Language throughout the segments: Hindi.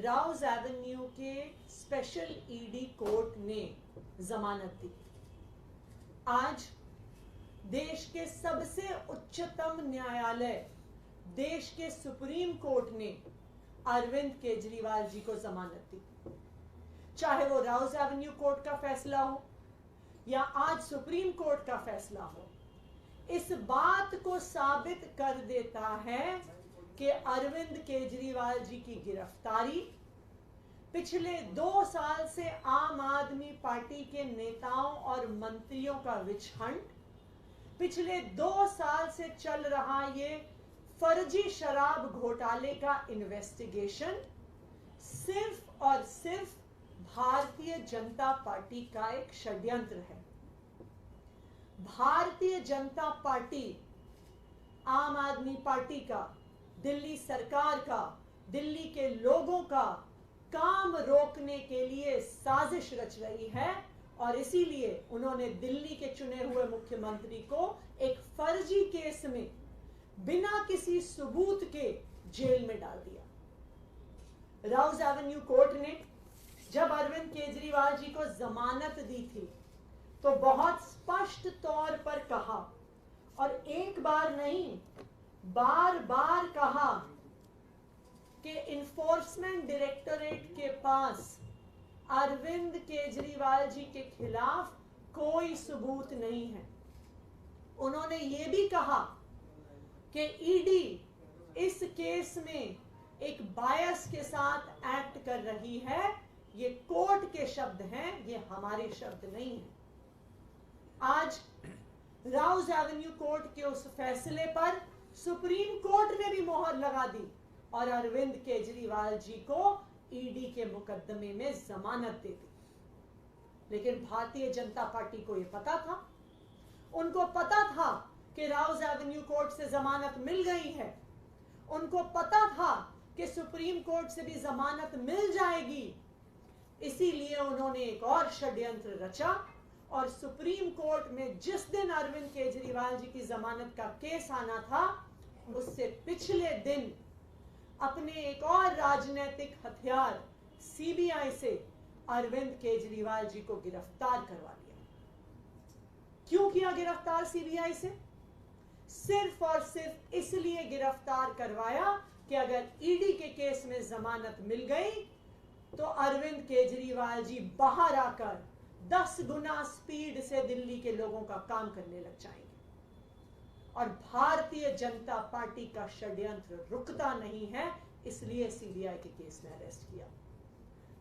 राउज एवेन्यू के स्पेशल ईडी कोर्ट ने जमानत दी। आज देश के सबसे उच्चतम न्यायालय, देश के सुप्रीम कोर्ट ने अरविंद केजरीवाल जी को जमानत दी। चाहे वो राउज एवेन्यू कोर्ट का फैसला हो या आज सुप्रीम कोर्ट का फैसला हो, इस बात को साबित कर देता है कि अरविंद केजरीवाल जी की गिरफ्तारी पिछले 2 साल से आम आदमी पार्टी के नेताओं और मंत्रियों का विच हंट, पिछले 2 साल से चल रहा ये फर्जी शराब घोटाले का इन्वेस्टिगेशन सिर्फ और सिर्फ भारतीय जनता पार्टी का एक षड्यंत्र है। भारतीय जनता पार्टी आम आदमी पार्टी का, दिल्ली सरकार का, दिल्ली के लोगों का काम रोकने के लिए साजिश रच रही है और इसीलिए उन्होंने दिल्ली के चुने हुए मुख्यमंत्री को एक फर्जी केस में बिना किसी सबूत के जेल में डाल दिया। राउज एवेन्यू कोर्ट ने जब अरविंद केजरीवाल जी को जमानत दी थी तो बहुत स्पष्ट तौर पर कहा, और एक बार नहीं बार बार कहा, कि इन्फोर्समेंट डायरेक्टोरेट के पास अरविंद केजरीवाल जी के खिलाफ कोई सबूत नहीं है। उन्होंने ये भी कहा कि ईडी इस केस में एक बायस के साथ एक्ट कर रही है। ये कोर्ट के शब्द हैं, ये हमारे शब्द नहीं हैं। आज राउज एवेन्यू कोर्ट के उस फैसले पर सुप्रीम कोर्ट ने भी मोहर लगा दी और अरविंद केजरीवाल जी को ईडी के मुकदमे में जमानत दे दी। लेकिन भारतीय जनता पार्टी को यह पता था, उनको पता था कि राउज एवेन्यू कोर्ट से जमानत मिल गई है, उनको पता था कि सुप्रीम कोर्ट से भी जमानत मिल जाएगी। इसीलिए उन्होंने एक और षड्यंत्र रचा और सुप्रीम कोर्ट में जिस दिन अरविंद केजरीवाल जी की जमानत का केस आना था, उससे पिछले दिन अपने एक और राजनीतिक हथियार सीबीआई से अरविंद केजरीवाल जी को गिरफ्तार करवा लिया। क्यों किया गिरफ्तार सीबीआई से? सिर्फ और सिर्फ इसलिए गिरफ्तार करवाया कि अगर ईडी के केस में जमानत मिल गई तो अरविंद केजरीवाल जी बाहर आकर 10 गुना स्पीड से दिल्ली के लोगों का काम करने लग जाएंगे। और भारतीय जनता पार्टी का षड्यंत्र रुकता नहीं है, इसलिए सीबीआई के केस में अरेस्ट किया।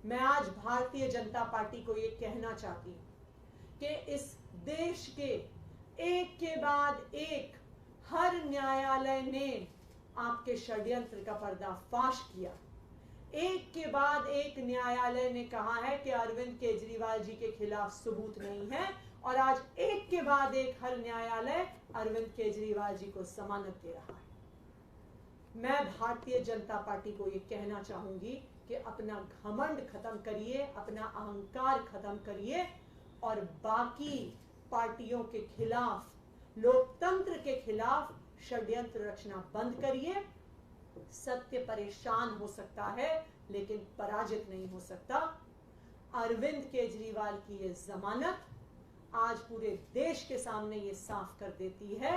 मैं आज भारतीय जनता पार्टी को यह कहना चाहती हूं कि इस देश के एक के बाद एक हर न्यायालय ने आपके षड्यंत्र का पर्दाफाश किया। एक के बाद एक न्यायालय ने कहा है कि अरविंद केजरीवाल जी के खिलाफ सबूत नहीं है और आज एक के बाद एक हर न्यायालय अरविंद केजरीवाल जी को जमानत दे रहा है। मैं भारतीय जनता पार्टी को यह कहना चाहूंगी कि अपना घमंड खत्म करिए, अपना अहंकार खत्म करिए और बाकी पार्टियों के खिलाफ, लोकतंत्र के खिलाफ षड्यंत्र रचना बंद करिए। सत्य परेशान हो सकता है लेकिन पराजित नहीं हो सकता। अरविंद केजरीवाल की ये जमानत आज पूरे देश के सामने ये साफ कर देती है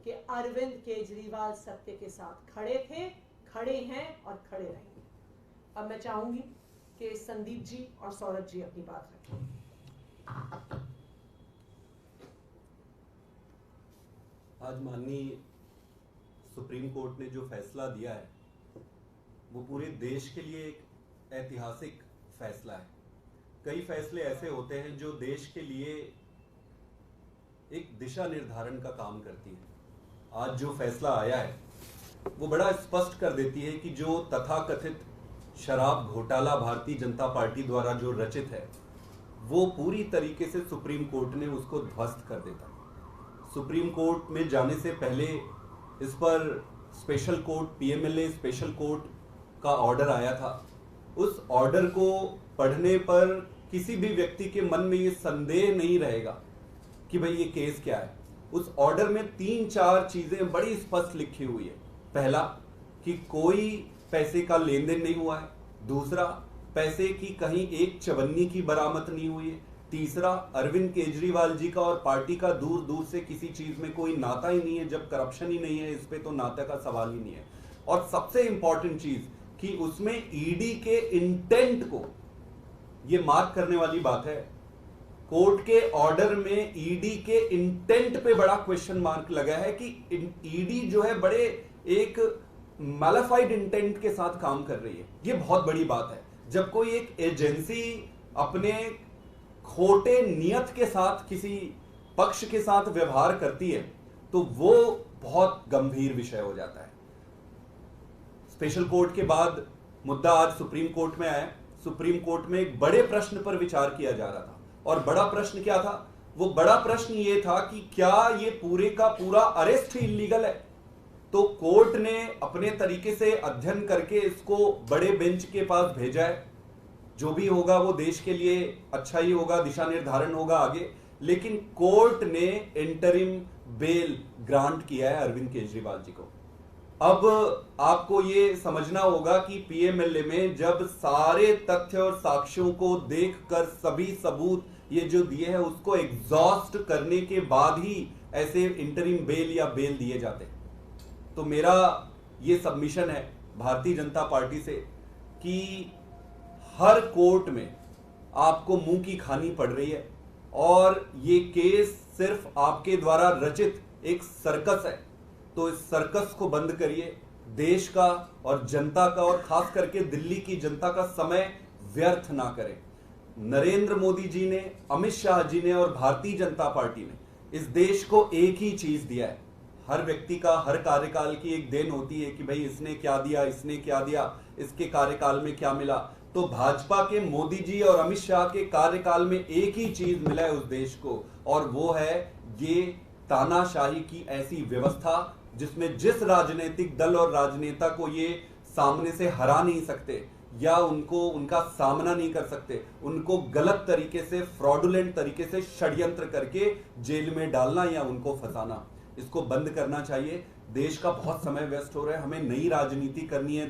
कि अरविंद केजरीवाल सत्य के साथ खड़े थे, खड़े हैं और खड़े रहेंगे। अब मैं चाहूंगी कि संदीप जी और सौरभ जी अपनी बात रखें। आज माननीय सुप्रीम कोर्ट ने जो फैसला दिया है वो पूरे देश के लिए एक ऐतिहासिक फैसला है। कई फैसले ऐसे होते हैं जो देश के लिए एक दिशा निर्धारण का काम करती है। आज जो फैसला आया है वो बड़ा स्पष्ट कर देती है कि जो तथाकथित शराब घोटाला भारतीय जनता पार्टी द्वारा जो रचित है वो पूरी तरीके से सुप्रीम कोर्ट ने उसको ध्वस्त कर देता है। सुप्रीम कोर्ट में जाने से पहले इस पर special court, PMLA special court का ऑर्डर आया था। उस ऑर्डर को पढ़ने पर किसी भी व्यक्ति के मन में ये संदेह नहीं रहेगा कि भाई ये केस क्या है। उस ऑर्डर में 3-4 चीजें बड़ी स्पष्ट लिखी हुई है। पहला कि कोई पैसे का लेन देन नहीं हुआ है। दूसरा, पैसे की कहीं एक चवन्नी की बरामद नहीं हुई है। तीसरा, अरविंद केजरीवाल जी का और पार्टी का दूर दूर से किसी चीज में कोई नाता ही नहीं है। जब करप्शन ही नहीं है, इस पे तो नाते का सवाल ही नहीं है। और सबसे इंपॉर्टेंट चीज कि उसमें ईडी के इंटेंट को ये मार्क करने वाली बात है। कोर्ट के ऑर्डर में ईडी के इंटेंट पे बड़ा क्वेश्चन मार्क लगा है कि ईडी जो है बड़े एक मैलिफाइड इंटेंट के साथ काम कर रही है। ये बहुत बड़ी बात है। जब कोई एक एजेंसी अपने खोटे नियत के साथ किसी पक्ष के साथ व्यवहार करती है तो वो बहुत गंभीर विषय हो जाता है। स्पेशल कोर्ट के बाद मुद्दा आज सुप्रीम कोर्ट में आया। सुप्रीम कोर्ट में एक बड़े प्रश्न पर विचार किया जा रहा था। और बड़ा प्रश्न क्या था? वो बड़ा प्रश्न ये था कि क्या ये पूरे का पूरा अरेस्ट ही इलीगल है? तो कोर्ट ने अपने तरीके से अध्ययन करके इसको बड़े बेंच के पास भेजा है। जो भी होगा वो देश के लिए अच्छा ही होगा, दिशा निर्धारण होगा आगे। लेकिन कोर्ट ने इंटरिम बेल ग्रांट किया है अरविंद केजरीवाल जी को। अब आपको ये समझना होगा कि पीएमएलए में जब सारे तथ्य और साक्ष्यों को देखकर सभी सबूत ये जो दिए हैं उसको एग्जॉस्ट करने के बाद ही ऐसे इंटरिम बेल या बेल दिए जाते। तो मेरा ये सबमिशन है भारतीय जनता पार्टी से कि हर कोर्ट में आपको मुंह की खानी पड़ रही है और ये केस सिर्फ आपके द्वारा रचित एक सर्कस है। तो इस सर्कस को बंद करिए। देश का और जनता का और खास करके दिल्ली की जनता का समय व्यर्थ ना करें। नरेंद्र मोदी जी ने, अमित शाह जी ने और भारतीय जनता पार्टी ने इस देश को एक ही चीज दिया है। हर व्यक्ति का हर कार्यकाल की एक देन होती है कि भाई इसने क्या दिया, इसने क्या दिया, इसके कार्यकाल में क्या मिला। तो भाजपा के मोदी जी और अमित शाह के कार्यकाल में एक ही चीज मिला है उस देश को, और वो है ये तानाशाही की ऐसी व्यवस्था जिसमें जिस राजनीतिक दल और राजनेता को ये सामने से हरा नहीं सकते या उनका सामना नहीं कर सकते, उनको गलत तरीके से, फ्रॉडुलेंट तरीके से षड्यंत्र करके जेल में डालना या उनको फंसाना, इसको बंद करना चाहिए। देश का बहुत समय वेस्ट हो रहा है। हमें नई राजनीति करनी है।